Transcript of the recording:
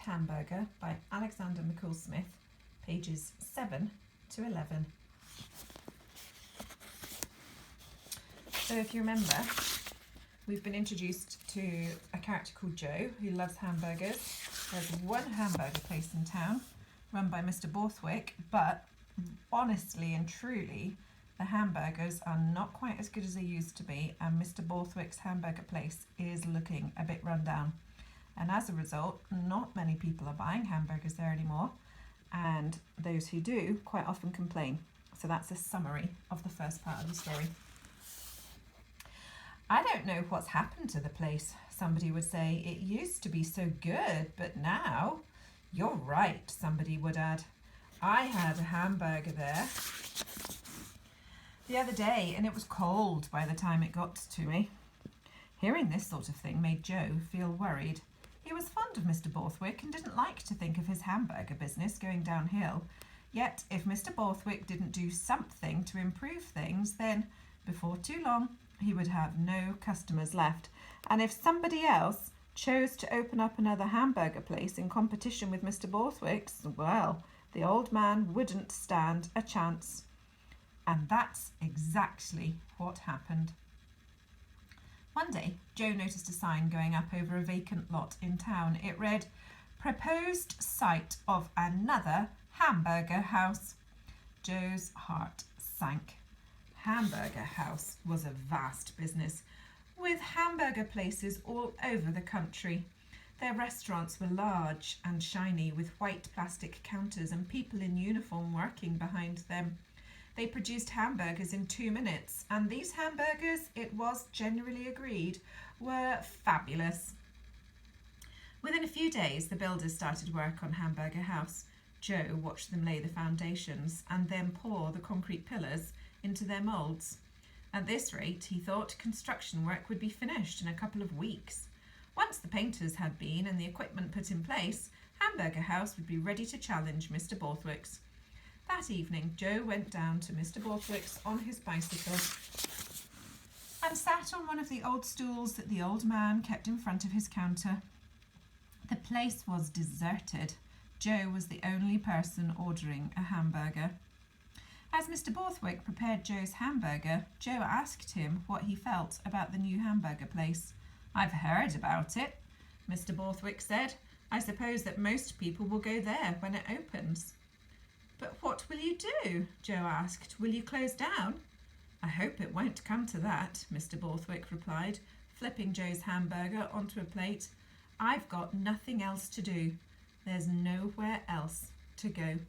Hamburger by Alexander McCall Smith, pages 7 to 11. So if you remember, we've been introduced to a character called Joe who loves hamburgers. There's one hamburger place in town run by Mr. Borthwick, but honestly and truly, the hamburgers are not quite as good as they used to be, and Mr. Borthwick's hamburger place is looking a bit run down. And as a result, not many people are buying hamburgers there anymore, and those who do quite often complain. So that's a summary of the first part of the story. I don't know what's happened to the place, somebody would say. It used to be so good, but now... You're right, somebody would add. I had a hamburger there the other day, and it was cold by the time it got to me. Hearing this sort of thing made Joe feel worried. He was fond of Mr. Borthwick and didn't like to think of his hamburger business going downhill. Yet, if Mr. Borthwick didn't do something to improve things, then, before too long, he would have no customers left. And if somebody else chose to open up another hamburger place in competition with Mr. Borthwick's, well, the old man wouldn't stand a chance. And that's exactly what happened. One day, Joe noticed a sign going up over a vacant lot in town. It read, "Proposed site of another hamburger house." Joe's heart sank. Hamburger house was a vast business, with hamburger places all over the country. Their restaurants were large and shiny, with white plastic counters and people in uniform working behind them. They produced hamburgers in 2 minutes, and these hamburgers, it was generally agreed, were fabulous. Within a few days, the builders started work on Hamburger House. Joe watched them lay the foundations and then pour the concrete pillars into their moulds. At this rate, he thought construction work would be finished in a couple of weeks. Once the painters had been and the equipment put in place, Hamburger House would be ready to challenge Mr. Borthwick's. That evening, Joe went down to Mr. Borthwick's on his bicycle and sat on one of the old stools that the old man kept in front of his counter. The place was deserted. Joe was the only person ordering a hamburger. As Mr. Borthwick prepared Joe's hamburger, Joe asked him what he felt about the new hamburger place. "I've heard about it," Mr. Borthwick said. "I suppose that most people will go there when it opens." "But what will you do?" Joe asked. "Will you close down?" "I hope it won't come to that," Mr. Borthwick replied, flipping Joe's hamburger onto a plate. "I've got nothing else to do. There's nowhere else to go."